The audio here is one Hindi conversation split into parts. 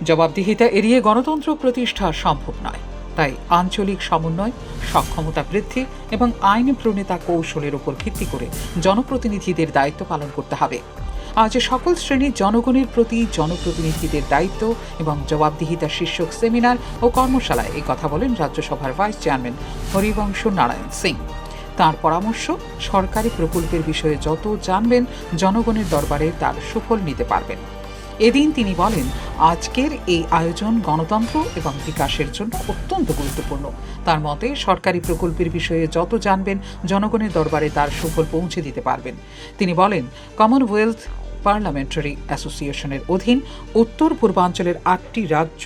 জবাবদিহিতা এড়িয়ে গণতন্ত্র প্রতিষ্ঠা সম্ভব নয়, তাই আঞ্চলিক সমন্বয়, সক্ষমতা বৃদ্ধি এবং আইন প্রণেতা কৌশলের উপর ভিত্তি করে জনপ্রতিনিধিদের দায়িত্ব পালন করতে হবে। আজ সকল শ্রেণীর জনগণের প্রতি জনপ্রতিনিধিদের দায়িত্ব এবং জবাবদিহিতা শীর্ষক সেমিনার ও কর্মশালায় এই কথা বলেন রাজ্যসভার ভাইস চেয়ারম্যান হরিবংশ নারায়ণ সিং। তাঁর পরামর্শ, সরকারি প্রকল্পের বিষয়ে যত জানবেন জনগণের দরবারে তার সুফল নিতে পারবেন। এদিন তিনি বলেন, আজকের এই আয়োজন গণতন্ত্র এবং বিকাশের জন্য অত্যন্ত গুরুত্বপূর্ণ। তার মতে, সরকারি প্রকল্পের বিষয়ে যত জানবেন জনগণের দরবারে তার সুফল পৌঁছে দিতে পারবেন। তিনি বলেন, কমনওয়েলথ পার্লামেন্টারি অ্যাসোসিয়েশনের অধীন উত্তর পূর্বাঞ্চলের 8টি রাজ্য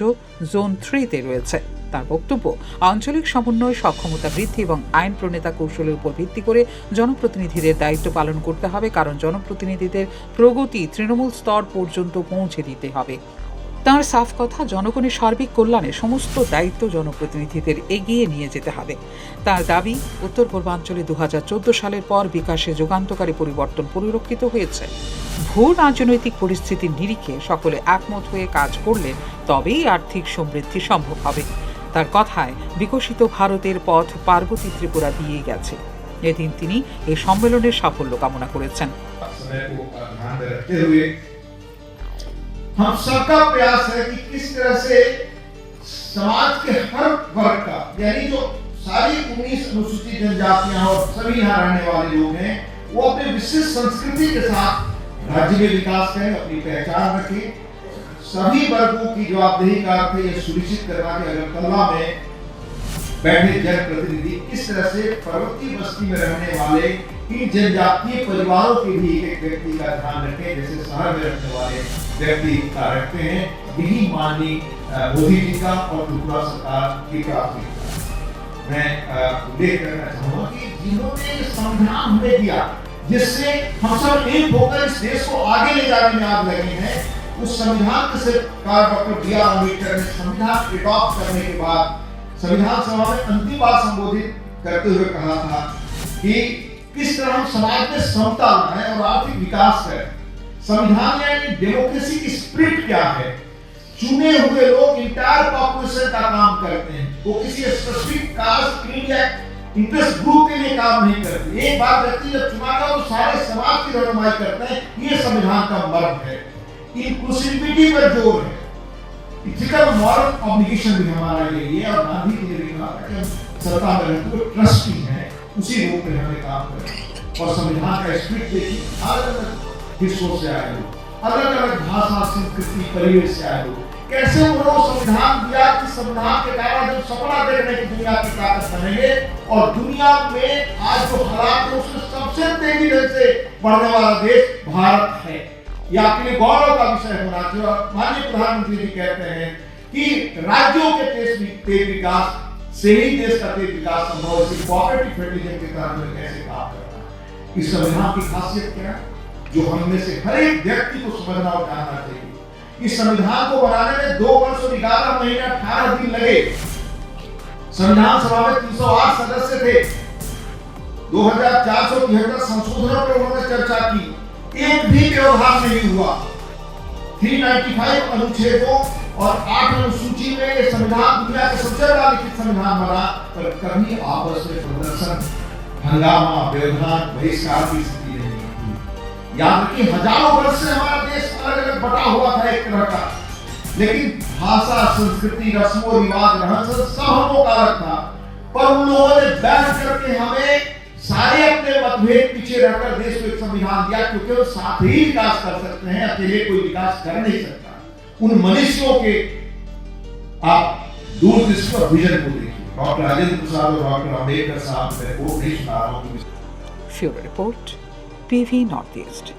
জোন 3-তে রয়েছে। তার বক্তব্য, আঞ্চলিক সমন্বয়, সক্ষমতা বৃদ্ধি এবং আইন প্রণেতা কৌশলের উপর ভিত্তি করে জনপ্রতিনিধিদের দায়িত্ব পালন করতে হবে, কারণ জনপ্রতিনিধিদের প্রগতি তৃণমূল স্তর পর্যন্ত পৌঁছে দিতে হবে। তাঁর সাফ কথা, জনগণের সার্বিক কল্যাণে সমস্ত দায়িত্ব জনপ্রতিনিধিদের এগিয়ে নিয়ে যেতে হবে। তার দাবি, উত্তর পূর্বাঞ্চলে 2014 সালের পর বিকাশে যুগান্তকারী পরিবর্তন পরিলক্ষিত হয়েছে। ভূ রাজনৈতিক পরিস্থিতির নিরিখে সকলে একমত হয়ে কাজ করলে তবেই আর্থিক সমৃদ্ধি সম্ভব হবে। তার কথায়, বিকশিত ভারতের পথ পার্বতী ত্রিপুরা দিয়ে গেছে। এদিন তিনি এই সম্মেলনের সাফল্য কামনা করেছেন। हम सबका प्रयास है कि किस तरह से समाज के हर वर्ग का, यानी जो सारी 19 अनुसूचित जनजातियां और सभी यहाँ रहने वाले लोग हैं, वो अपने विशिष्ट संस्कृति के साथ राज्य में विकास करें, अपनी पहचान रखें। सभी वर्गों की जवाबदेही का अर्थ यह सुनिश्चित करना कि अगरतला में बैठे जनप्रतिनिधि किस तरह से पर्वतीय बस्ती में रहने वाले इन जनजातीय परिवारों के भी एक व्यक्ति का ध्यान रखें, जैसे शहर में रहने वाले व्यक्ति का रखते हैं। यही माननीय मोदी जी का और त्रिपुरा सरकार की प्राथमिकता। मैं उल्लेख करना चाहूंगा कि जिन्होंने ये संविधान हमें दिया, जिससे हम सब एक होकर इस देश को आगे ले जाने में आज लगे हैं, उस संविधान के सरकार डॉक्टर B.R. अम्बेडकर ने संविधान एडॉप्ट करने के बाद संविधान सभा में अंतिम बार संबोधित करते हुए कहा था कि किस तरह हम समाज में समता लाएं और आर्थिक विकास करें। संविधान यानी डेमोक्रेसी की स्पिरिट क्या है? चुने हुए लोग इंटायर पॉपुलेशन का काम करते हैं, वो किसी स्पेसिफिक कास्ट, क्रीड या इंटरेस्ट ग्रुप के लिए काम नहीं करते। एक बार व्यक्ति जब चुना गया तो सारे समाज की रहनुमाई करते हैं। ये संविधान का मर्म है। इंक्लूसिविटी पर जोर है। इथिकल मॉरल ऑब्लिगेशन भी हमारा यही है, और गांधी जी ने भी कहा था कि हम सत्ता में रहते हुए ट्रस्टी हैं, उसी रूप में हमें काम करें। और संविधान का स्पिरिट देखिए, अलग अलग हिस्सों से आए लोग, अलग अलग भाषा, संस्कृति, परिवेश से आए लोग, कैसे उन्होंने संविधान दिया कि संविधान के कारण जब सपना देखने की दुनिया की ताकत बनेंगे, और दुनिया में आज जो हालात है उसमें सबसे तेजी से बढ़ने वाला देश भारत है। यह आपके लिए गौरव का विषय होना चाहिए। और माननीय प्रधानमंत्री जी कहते हैं कि राज्यों के तेज विकास से ही देश का तेज विकास संभव है। कोऑपरेटिव फेडरलिज्म के तहत में कैसे काम करना है, इस संविधान की खासियत क्या है, जो हम में से हर एक व्यक्ति को समझना और जानना चाहिए। इस संविधान को बनाने में 2 वर्ष और 11 महीने 18 दिन लगे। संविधान सभा में 308 सदस्य थे। 2473 संशोधनों पर उन्होंने चर्चा की, एक भी व्यवधान नहीं हुआ। 395 अनुच्छेदों और 8 अनुसूची में ये संविधान दुनिया के सबसे बड़ा लिखित संविधान बना, पर कभी आपस में प्रदर्शन, हंगामा, व्यवधान, बहिष्कार की स्थिति नहीं थी। याद रखिए, हजारों वर्ष से हमारा देश अलग अलग बटा हुआ था एक तरह का, लेकिन भाषा, संस्कृति, रस्मों, रिवाज, रहन सहन सब हम लोग अलग था। पर उन लोगों ने बैठ करके हमें सारे अपने मतभेद पीछे रहकर देश को एक संविधान दिया, क्योंकि वो साथ ही विकास कर सकते हैं, अकेले कोई विकास कर नहीं सकता। उन मनुष्यों के आप दूरदृष्टि और विजन को देखिए। डॉक्टर राजेंद्र प्रसाद और डॉक्टर अम्बेडकर साहब को नहीं सुना रहा हूँ। Bureau report, PV north east.